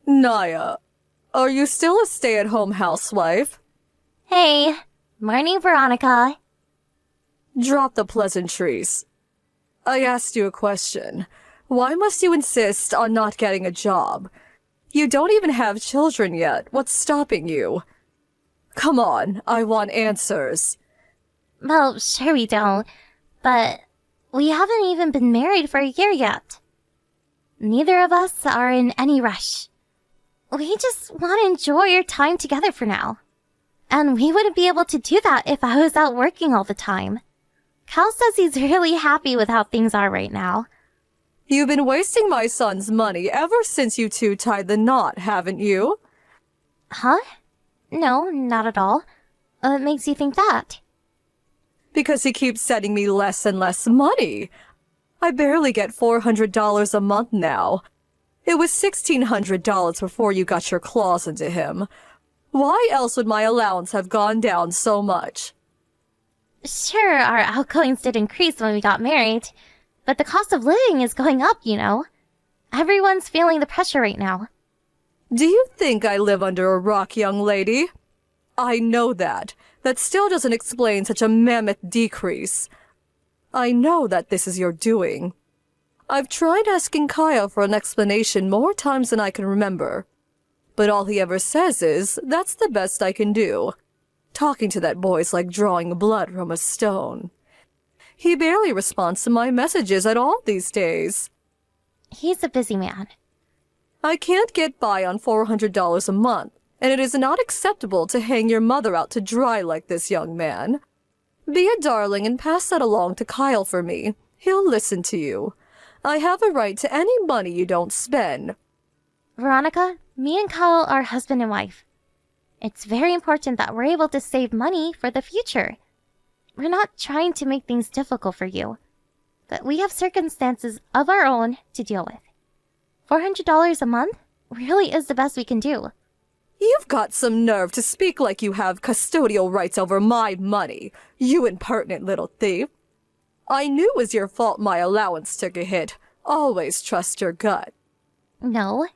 Naya, are you still a stay-at-home housewife? Hey, morning, Veronica. Drop the pleasantries. I asked you a question. Why must you insist on not getting a job? You don't even have children yet. What's stopping you? Come on, I want answers. Well, sure we don't, but we haven't even been married for a year yet. Neither of us are in any rush. We just want to enjoy our time together for now. And we wouldn't be able to do that if I was out working all the time. Cal says he's really happy with how things are right now. You've been wasting my son's money ever since you two tied the knot, haven't you? Huh? No, not at all. What makes you think that? Because he keeps sending me less and less money. I barely get $400 a month now. It was $1,600 before you got your claws into him. Why else would my allowance have gone down so much? Sure, our outgoings did increase when we got married, but the cost of living is going up, you know. Everyone's feeling the pressure right now. Do you think I live under a rock, young lady? I know that. That still doesn't explain such a mammoth decrease. I know that this is your doing. I've tried asking Kyle for an explanation more times than I can remember. But all he ever says is, that's the best I can do. Talking to that boy's like drawing blood from a stone. He barely responds to my messages at all these days. He's a busy man. I can't get by on $400 a month, and it is not acceptable to hang your mother out to dry like this, young man. Be a darling and pass that along to Kyle for me. He'll listen to you. I have a right to any money you don't spend. Veronica, me and Kyle are husband and wife. It's very important that we're able to save money for the future. We're not trying to make things difficult for you, but we have circumstances of our own to deal with. $400 a month really is the best we can do. You've got some nerve to speak like you have custodial rights over my money, you impertinent little thief. I knew it was your fault my allowance took a hit. Always trust your gut. No,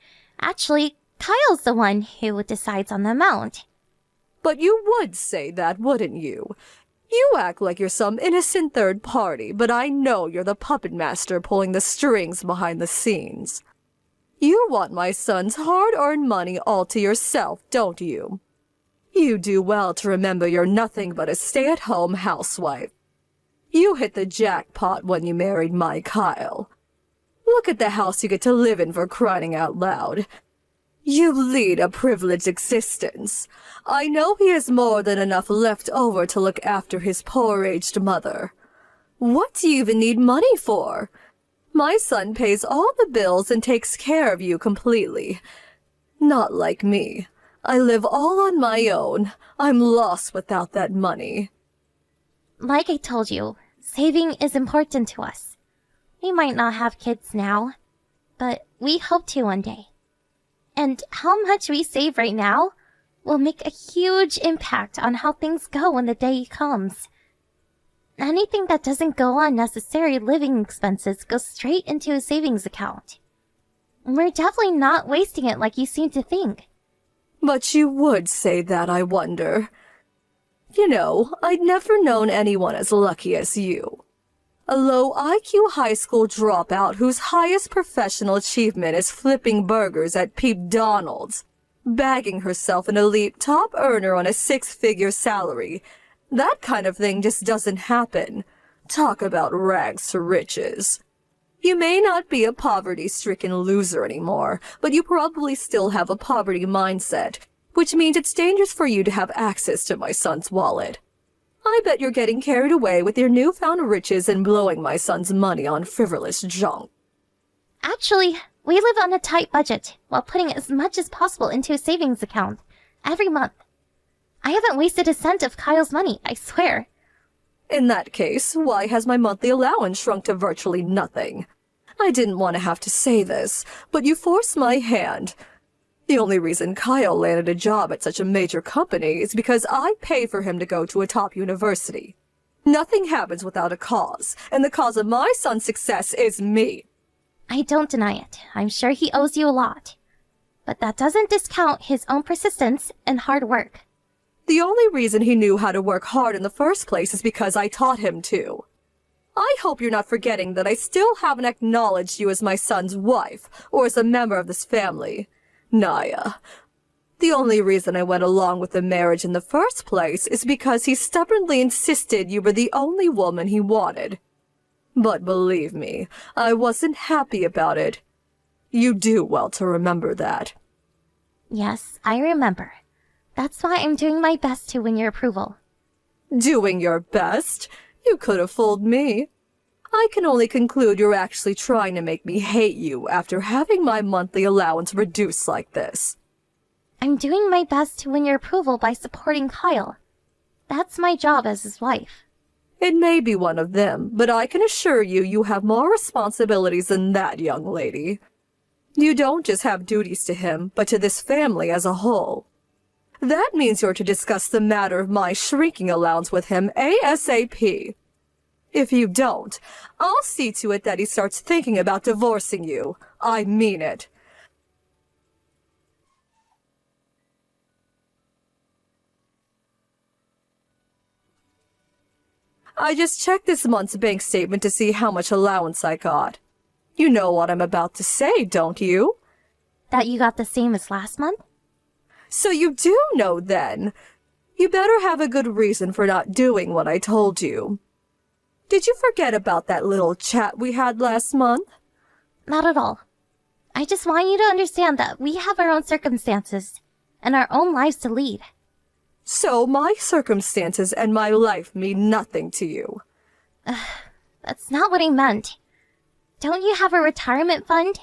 actually, Kyle's the one who decides on the amount. But you would say that, wouldn't you? You act like you're some innocent third party, but I know you're the puppet master pulling the strings behind the scenes. You want my son's hard-earned money all to yourself, don't you? You do well to remember you're nothing but a stay-at-home housewife. You hit the jackpot when you married my Kyle. Look at the house you get to live in for crying out loud. You lead a privileged existence. I know he has more than enough left over to look after his poor aged mother. What do you even need money for? My son pays all the bills and takes care of you completely. Not like me. I live all on my own. I'm lost without that money. Like I told you, saving is important to us. We might not have kids now, but we hope to one day. And how much we save right now will make a huge impact on how things go when the day comes. Anything that doesn't go on necessary living expenses goes straight into a savings account. We're definitely not wasting it like you seem to think. But you would say that, I wonder. You know, I'd never known anyone as lucky as you. A low IQ high school dropout whose highest professional achievement is flipping burgers at Peep Donald's, bagging herself an elite top earner on a six-figure salary. That kind of thing just doesn't happen. Talk about rags to riches. You may not be a poverty-stricken loser anymore, but you probably still have a poverty mindset, which means it's dangerous for you to have access to my son's wallet. I bet you're getting carried away with your newfound riches and blowing my son's money on frivolous junk. Actually, we live on a tight budget while putting as much as possible into a savings account every month. I haven't wasted a cent of Kyle's money, I swear. In that case, why has my monthly allowance shrunk to virtually nothing? I didn't want to have to say this, but you forced my hand. The only reason Kyle landed a job at such a major company is because I pay for him to go to a top university. Nothing happens without a cause, and the cause of my son's success is me. I don't deny it. I'm sure he owes you a lot. but that doesn't discount his own persistence and hard work. The only reason he knew how to work hard in the first place is because I taught him to. I hope you're not forgetting that I still haven't acknowledged you as my son's wife, or as a member of this family. Naya. The only reason I went along with the marriage in the first place is because he stubbornly insisted you were the only woman he wanted. But believe me, I wasn't happy about it. You do well to remember that. Yes, I remember. That's why I'm doing my best to win your approval. Doing your best? You could have fooled me. I can only conclude you're actually trying to make me hate you after having my monthly allowance reduced like this. I'm doing my best to win your approval by supporting Kyle. That's my job as his wife. It may be one of them, but I can assure you you have more responsibilities than that, young lady. You don't just have duties to him, but to this family as a whole. That means you're to discuss the matter of my shrinking allowance with him ASAP. If you don't, I'll see to it that he starts thinking about divorcing you. I mean it. I just checked this month's bank statement to see how much allowance I got. You know what I'm about to say, don't you? That you got the same as last month? So you do know then. You better have a good reason for not doing what I told you. Did you forget about that little chat we had last month? Not at all. I just want you to understand that we have our own circumstances and our own lives to lead. So my circumstances and my life mean nothing to you. That's not what I meant. Don't you have a retirement fund?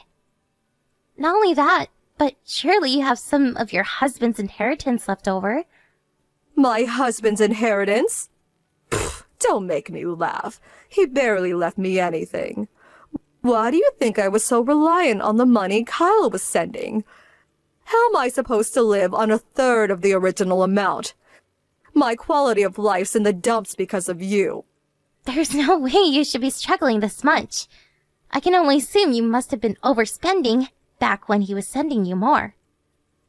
Not only that, but surely you have some of your husband's inheritance left over. My husband's inheritance? Pfft, don't make me laugh. He barely left me anything. Why do you think I was so reliant on the money Kyle was sending? How am I supposed to live on a third of the original amount? My quality of life's in the dumps because of you. There's no way you should be struggling this much. I can only assume you must have been overspending back when he was sending you more.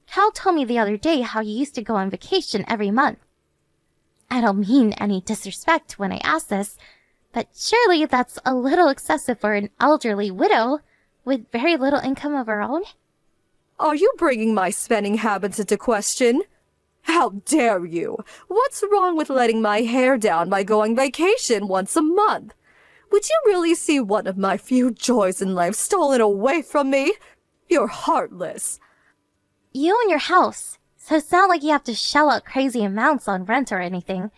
Cal told me the other day how you used to go on vacation every month. I don't mean any disrespect when I ask this, but surely that's a little excessive for an elderly widow with very little income of her own? Are you bringing my spending habits into question? How dare you? What's wrong with letting my hair down by going vacation once a month? Would you really see one of my few joys in life stolen away from me? You're heartless. You own your house, so it's not like you have to shell out crazy amounts on rent or anything.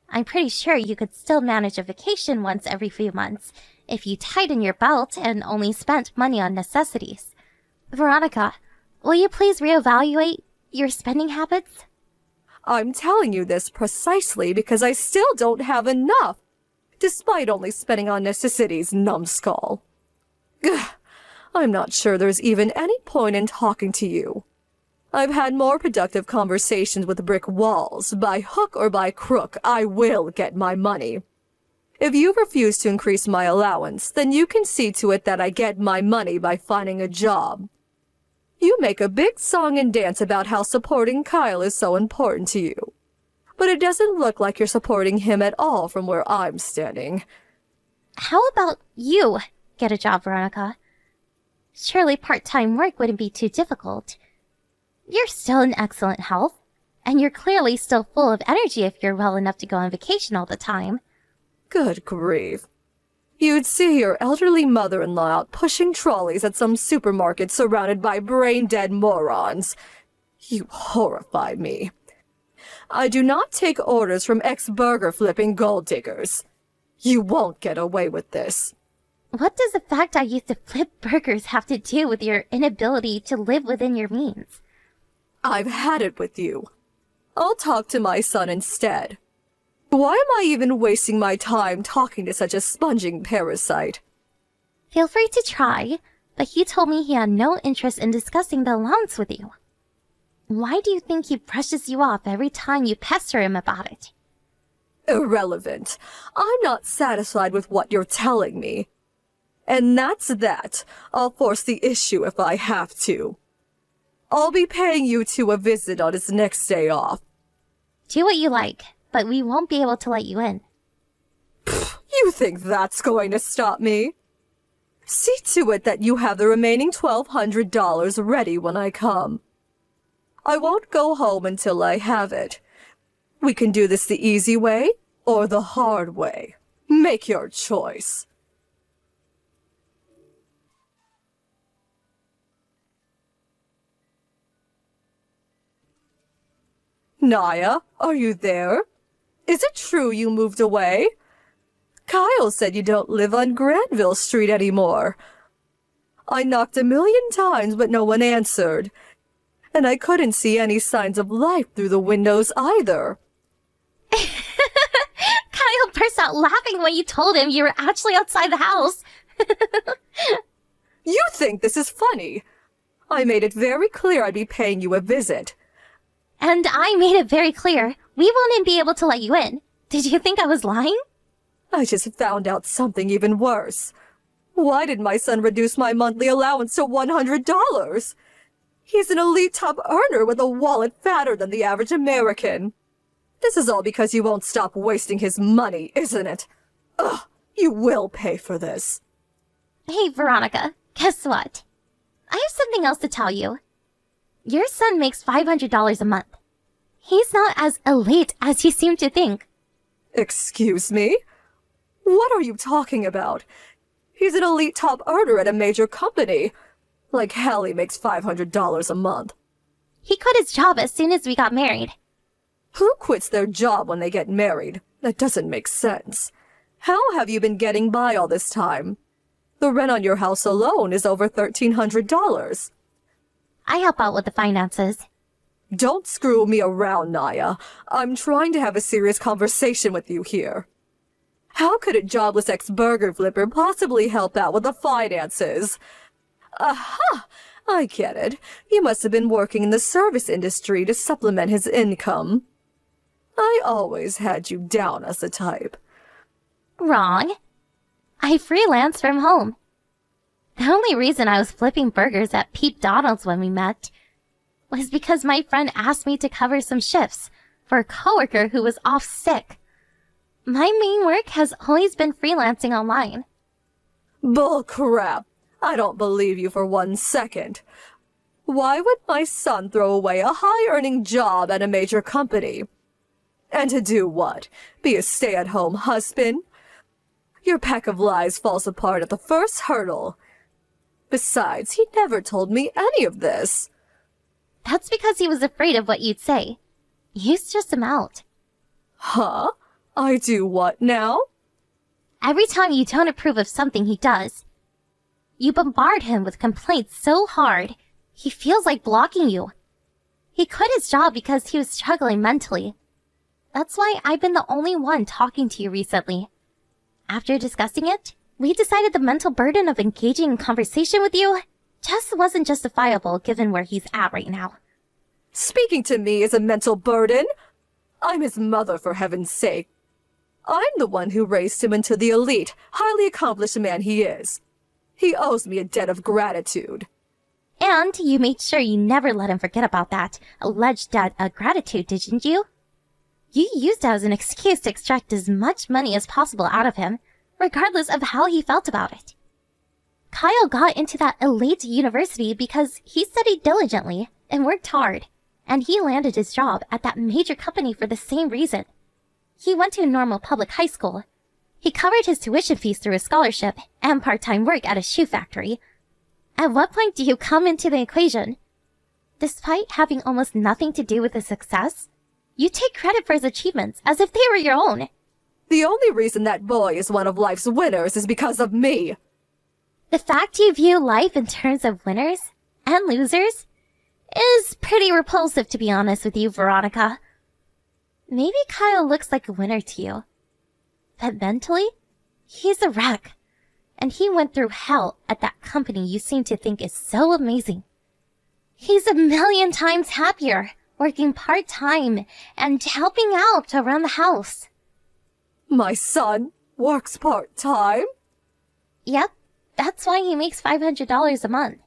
I'm pretty sure you could still manage a vacation once every few months if you tighten your belt and only spent money on necessities. Veronica, will you please reevaluate your spending habits? I'm telling you this precisely because I still don't have enough, despite only spending on necessities, numbskull. Gah, I'm not sure there's even any point in talking to you. I've had more productive conversations with brick walls. By hook or by crook, I will get my money. If you refuse to increase my allowance, then you can see to it that I get my money by finding a job. You make a big song and dance about how supporting Kyle is so important to you. But it doesn't look like you're supporting him at all from where I'm standing. How about you get a job, Veronica? Surely part-time work wouldn't be too difficult. You're still in excellent health, and you're clearly still full of energy if you're well enough to go on vacation all the time. Good grief. You'd see your elderly mother-in-law out pushing trolleys at some supermarket surrounded by brain-dead morons. You horrify me. I do not take orders from ex-burger-flipping gold diggers. You won't get away with this. What does the fact I used to flip burgers have to do with your inability to live within your means? I've had it with you. I'll talk to my son instead. Why am I even wasting my time talking to such a sponging parasite? Feel free to try, but he told me he had no interest in discussing the allowance with you. Why do you think he brushes you off every time you pester him about it? Irrelevant. I'm not satisfied with what you're telling me. And that's that. I'll force the issue if I have to. I'll be paying you two a visit on his next day off. Do what you like, but we won't be able to let you in. You think that's going to stop me? See to it that you have the remaining $1,200 ready when I come. I won't go home until I have it. We can do this the easy way or the hard way. Make your choice. Naya, are you there? Is it true you moved away? Kyle said you don't live on Granville Street anymore. I knocked 1,000,000 times, but no one answered. And I couldn't see any signs of life through the windows either. Kyle burst out laughing when you told him you were actually outside the house. You think this is funny? I made it very clear I'd be paying you a visit. And I made it very clear we wouldn't be able to let you in. Did you think I was lying? I just found out something even worse. Why did my son reduce my monthly allowance to $100? He's an elite top earner with a wallet fatter than the average American. This is all because you won't stop wasting his money, isn't it? Ugh, you will pay for this. Hey, Veronica, guess what? I have something else to tell you. Your son makes $500 a month. He's not as elite as you seem to think. Excuse me? What are you talking about? He's an elite top earner at a major company. Like hell he makes $500 a month. He quit his job as soon as we got married. Who quits their job when they get married? That doesn't make sense. How have you been getting by all this time? The rent on your house alone is over $1,300. I help out with the finances. Don't screw me around, Naya. I'm trying to have a serious conversation with you here. How could a jobless ex-burger flipper possibly help out with the finances? Aha! I get it. You must have been working in the service industry to supplement his income. I always had you down as the type. Wrong. I freelance from home. The only reason I was flipping burgers at Peep Donald's when we met was because my friend asked me to cover some shifts for a coworker who was off sick. My main work has always been freelancing online. Bull crap. I don't believe you for 1 second. Why would my son throw away a high-earning job at a major company? And to do what? Be a stay-at-home husband? Your pack of lies falls apart at the first hurdle. Besides, he never told me any of this. That's because he was afraid of what you'd say. You stressed him out. Huh? I do what now? Every time you don't approve of something he does, you bombard him with complaints so hard, he feels like blocking you. He quit his job because he was struggling mentally. That's why I've been the only one talking to you recently. After discussing it, we decided the mental burden of engaging in conversation with you just wasn't justifiable given where he's at right now. Speaking to me is a mental burden? I'm his mother, for heaven's sake. I'm the one who raised him into the elite, highly accomplished man he is. He owes me a debt of gratitude. And you made sure you never let him forget about that alleged debt of gratitude, didn't you? You used it as an excuse to extract as much money as possible out of him, regardless of how he felt about it. Kyle got into that elite university because he studied diligently and worked hard, and he landed his job at that major company for the same reason. He went to a normal public high school. He covered his tuition fees through a scholarship and part-time work at a shoe factory. At what point do you come into the equation? Despite having almost nothing to do with his success, you take credit for his achievements as if they were your own. The only reason that boy is one of life's winners is because of me. The fact you view life in terms of winners and losers is pretty repulsive, to be honest with you, Veronica. Maybe Kyle looks like a winner to you, but mentally, he's a wreck. And he went through hell at that company you seem to think is so amazing. He's 1,000,000 times happier working part-time and helping out around the house. My son works part-time? Yep, that's why he makes $500 a month.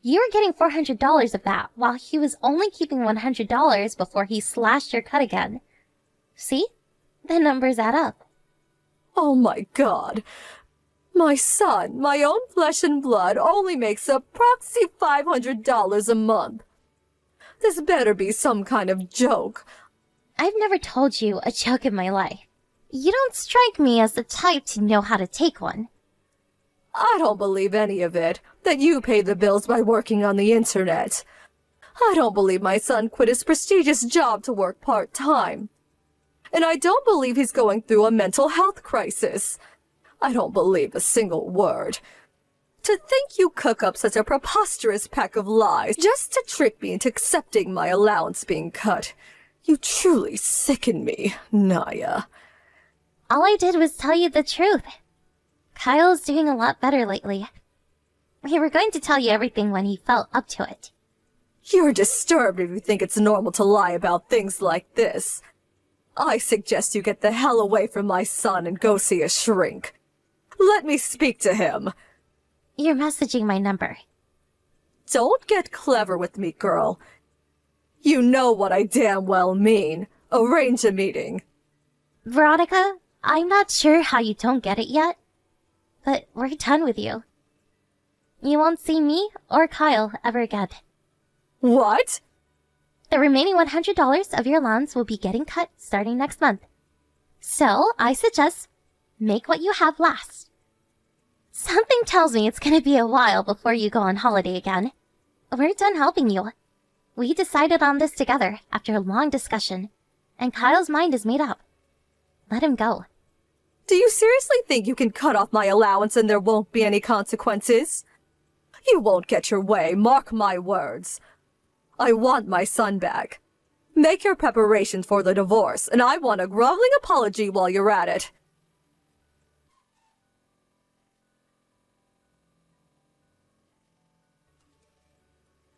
You were getting $400 of that, while he was only keeping $100 before he slashed your cut again. See? The numbers add up. Oh my God. My son, my own flesh and blood, only makes approximately $500 a month. This better be some kind of joke. I've never told you a joke in my life. You don't strike me as the type to know how to take one. I don't believe any of it, that you pay the bills by working on the internet. I don't believe my son quit his prestigious job to work part-time. And I don't believe he's going through a mental health crisis. I don't believe a single word. To think you cook up such a preposterous pack of lies just to trick me into accepting my allowance being cut. You truly sicken me, Naya. All I did was tell you the truth. Kyle's doing a lot better lately. We were going to tell you everything when he felt up to it. You're disturbed if you think it's normal to lie about things like this. I suggest you get the hell away from my son and go see a shrink. Let me speak to him. You're messaging my number. Don't get clever with me, girl. You know what I damn well mean. Arrange a meeting. Veronica, I'm not sure how you don't get it yet, but we're done with you. You won't see me or Kyle ever again. What? The remaining $100 of your allowance will be getting cut starting next month. So, I suggest make what you have last. Something tells me it's gonna be a while before you go on holiday again. We're done helping you. We decided on this together after a long discussion, and Kyle's mind is made up. Let him go. Do you seriously think you can cut off my allowance and there won't be any consequences? You won't get your way, mark my words. I want my son back. Make your preparations for the divorce, and I want a groveling apology while you're at it.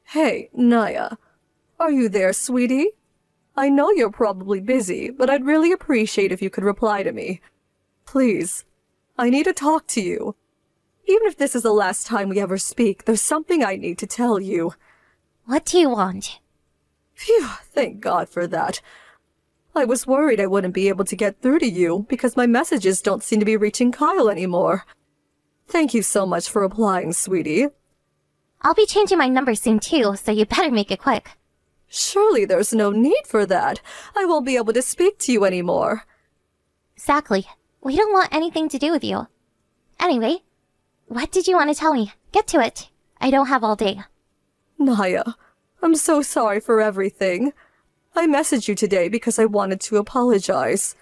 Hey, Naya. Are you there, sweetie? I know you're probably busy, but I'd really appreciate if you could reply to me. Please. I need to talk to you. Even if this is the last time we ever speak, there's something I need to tell you. What do you want? Phew, thank God for that. I was worried I wouldn't be able to get through to you because my messages don't seem to be reaching Kyle anymore. Thank you so much for replying, sweetie. I'll be changing my number soon too, so you better make it quick. Surely there's no need for that. I won't be able to speak to you anymore. Exactly. We don't want anything to do with you. Anyway, what did you want to tell me? Get to it. I don't have all day. Naya, I'm so sorry for everything. I messaged you today because I wanted to apologize.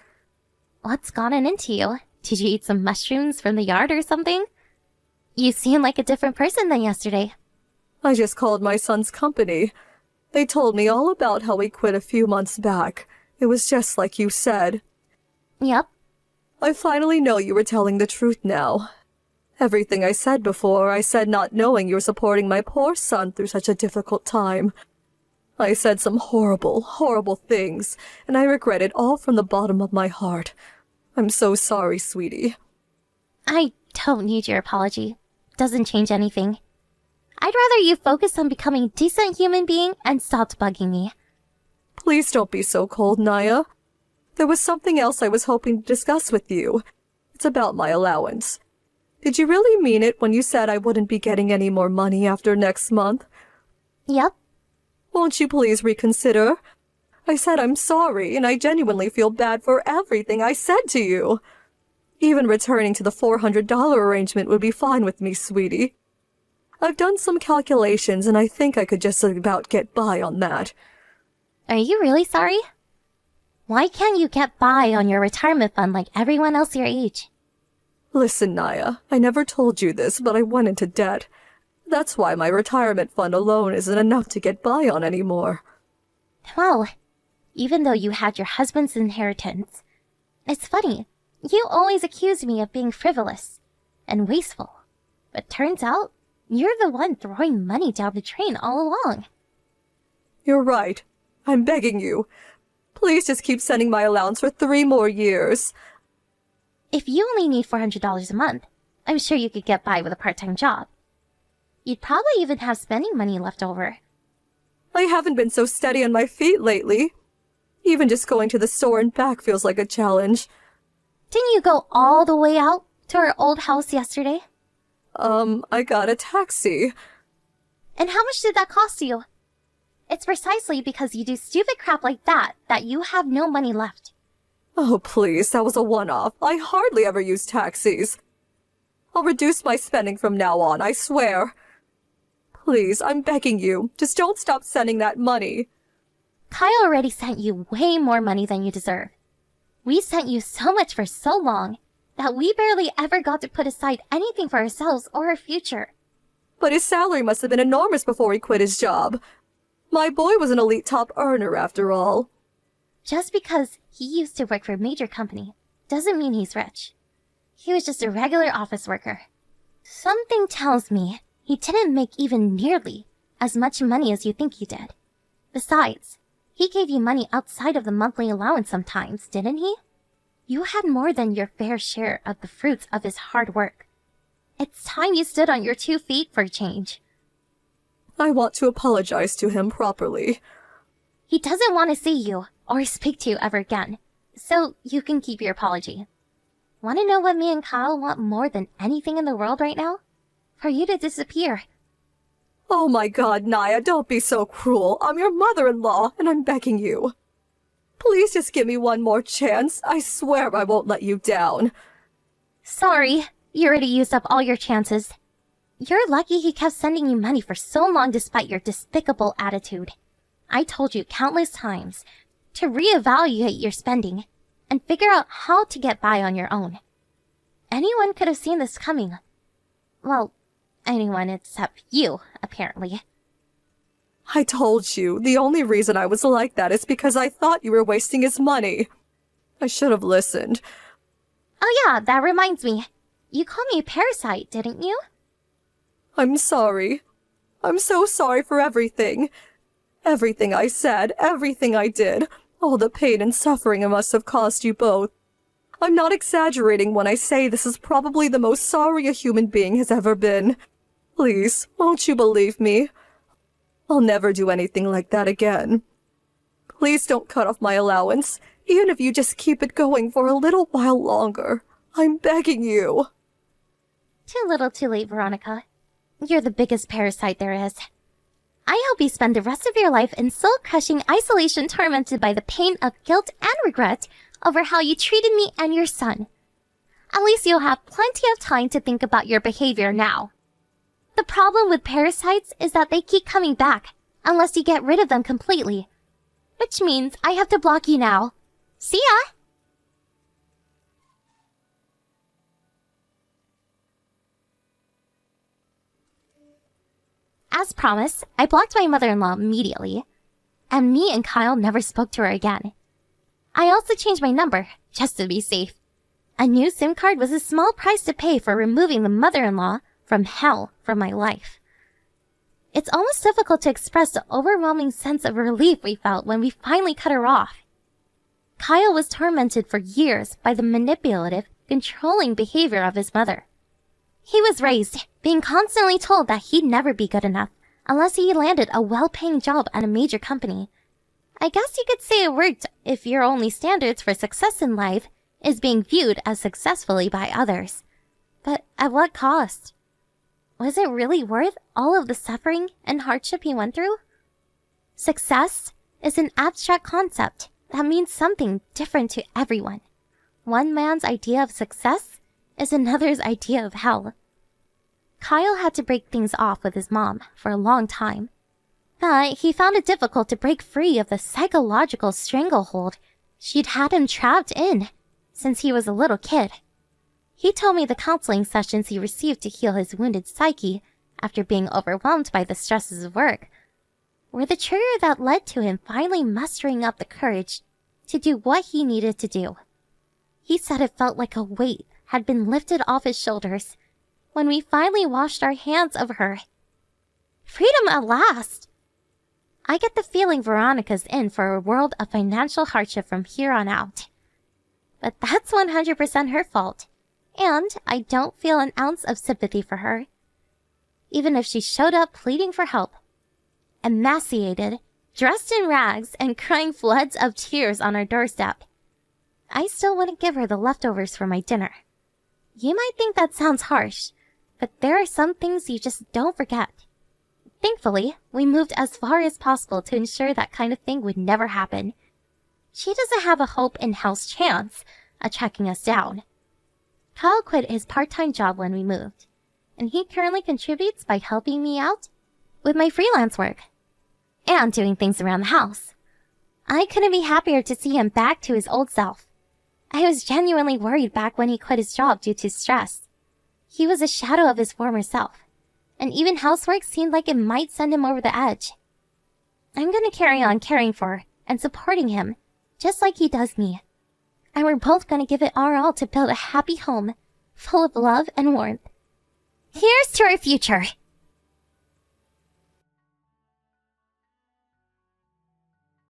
What's gotten into you? Did you eat some mushrooms from the yard or something? You seem like a different person than yesterday. I just called my son's company. They told me all about how we quit a few months back. It was just like you said. Yep. I finally know you were telling the truth now. Everything I said before, I said not knowing you were supporting my poor son through such a difficult time. I said some horrible, horrible things, and I regret it all from the bottom of my heart. I'm so sorry, sweetie. I don't need your apology. Doesn't change anything. I'd rather you focus on becoming a decent human being and stop bugging me. Please don't be so cold, Naya. There was something else I was hoping to discuss with you. It's about my allowance. Did you really mean it when you said I wouldn't be getting any more money after next month? Yep. Won't you please reconsider? I said I'm sorry, and I genuinely feel bad for everything I said to you. Even returning to the $400 arrangement would be fine with me, sweetie. I've done some calculations, and I think I could just about get by on that. Are you really sorry? Why can't you get by on your retirement fund like everyone else your age? Listen, Naya, I never told you this, but I went into debt. That's why my retirement fund alone isn't enough to get by on anymore. Well, even though you had your husband's inheritance, it's funny. You always accused me of being frivolous and wasteful. But turns out, you're the one throwing money down the drain all along. You're right. I'm begging you. Please just keep sending my allowance for 3 more years. If you only need $400 a month, I'm sure you could get by with a part-time job. You'd probably even have spending money left over. I haven't been so steady on my feet lately. Even just going to the store and back feels like a challenge. Didn't you go all the way out to our old house yesterday? I got a taxi. And how much did that cost you? It's precisely because you do stupid crap like that you have no money left. Oh, please, that was a one-off. I hardly ever use taxis. I'll reduce my spending from now on, I swear. Please, I'm begging you, just don't stop sending that money. Kyle already sent you way more money than you deserve. We sent you so much for so long that we barely ever got to put aside anything for ourselves or our future. But his salary must have been enormous before he quit his job. My boy was an elite top earner after all. Just because he used to work for a major company doesn't mean he's rich. He was just a regular office worker. Something tells me he didn't make even nearly as much money as you think he did. Besides, he gave you money outside of the monthly allowance sometimes, didn't he? You had more than your fair share of the fruits of his hard work. It's time you stood on your 2 feet for a change. I want to apologize to him properly. He doesn't want to see you or speak to you ever again, so you can keep your apology. Want to know what me and Kyle want more than anything in the world right now? For you to disappear. Oh my God, Naya, don't be so cruel. I'm your mother-in-law, and I'm begging you. Please just give me one more chance. I swear I won't let you down. Sorry, you already used up all your chances. You're lucky he kept sending you money for so long despite your despicable attitude. I told you countless times to reevaluate your spending and figure out how to get by on your own. Anyone could have seen this coming. Well, anyone except you, apparently. I told you, the only reason I was like that is because I thought you were wasting his money. I should have listened. Oh yeah, that reminds me. You called me a parasite, didn't you? I'm sorry. I'm so sorry for everything. Everything I said, everything I did, all the pain and suffering it must have caused you both. I'm not exaggerating when I say this is probably the most sorry a human being has ever been. Please, won't you believe me? I'll never do anything like that again. Please don't cut off my allowance, even if you just keep it going for a little while longer. I'm begging you. Too little too late, Veronica. You're the biggest parasite there is. I hope you spend the rest of your life in soul-crushing isolation tormented by the pain of guilt and regret over how you treated me and your son. At least you'll have plenty of time to think about your behavior now. The problem with parasites is that they keep coming back unless you get rid of them completely. Which means I have to block you now. See ya! As promised, I blocked my mother-in-law immediately, and me and Kyle never spoke to her again. I also changed my number, just to be safe. A new SIM card was a small price to pay for removing the mother-in-law from hell from my life. It's almost difficult to express the overwhelming sense of relief we felt when we finally cut her off. Kyle was tormented for years by the manipulative, controlling behavior of his mother. He was raised being constantly told that he'd never be good enough unless he landed a well-paying job at a major company. I guess you could say it worked if your only standards for success in life is being viewed as successfully by others. But at what cost? Was it really worth all of the suffering and hardship he went through? Success is an abstract concept that means something different to everyone. One man's idea of success is another's idea of hell. Kyle had to break things off with his mom for a long time, but he found it difficult to break free of the psychological stranglehold she'd had him trapped in since he was a little kid. He told me the counseling sessions he received to heal his wounded psyche after being overwhelmed by the stresses of work were the trigger that led to him finally mustering up the courage to do what he needed to do. He said it felt like a weight had been lifted off his shoulders when we finally washed our hands of her. Freedom at last! I get the feeling Veronica's in for a world of financial hardship from here on out. But that's 100% her fault, and I don't feel an ounce of sympathy for her. even if she showed up pleading for help. Emaciated, dressed in rags, and crying floods of tears on our doorstep. I still wouldn't give her the leftovers for my dinner. You might think that sounds harsh, but there are some things you just don't forget. Thankfully, we moved as far as possible to ensure that kind of thing would never happen. She doesn't have a hope in hell's chance of tracking us down. Kyle quit his part-time job when we moved, and he currently contributes by helping me out with my freelance work and doing things around the house. I couldn't be happier to see him back to his old self. I was genuinely worried back when he quit his job due to stress. He was a shadow of his former self, and even housework seemed like it might send him over the edge. I'm gonna carry on caring for and supporting him, just like he does me. And we're both gonna give it our all to build a happy home, full of love and warmth. Here's to our future!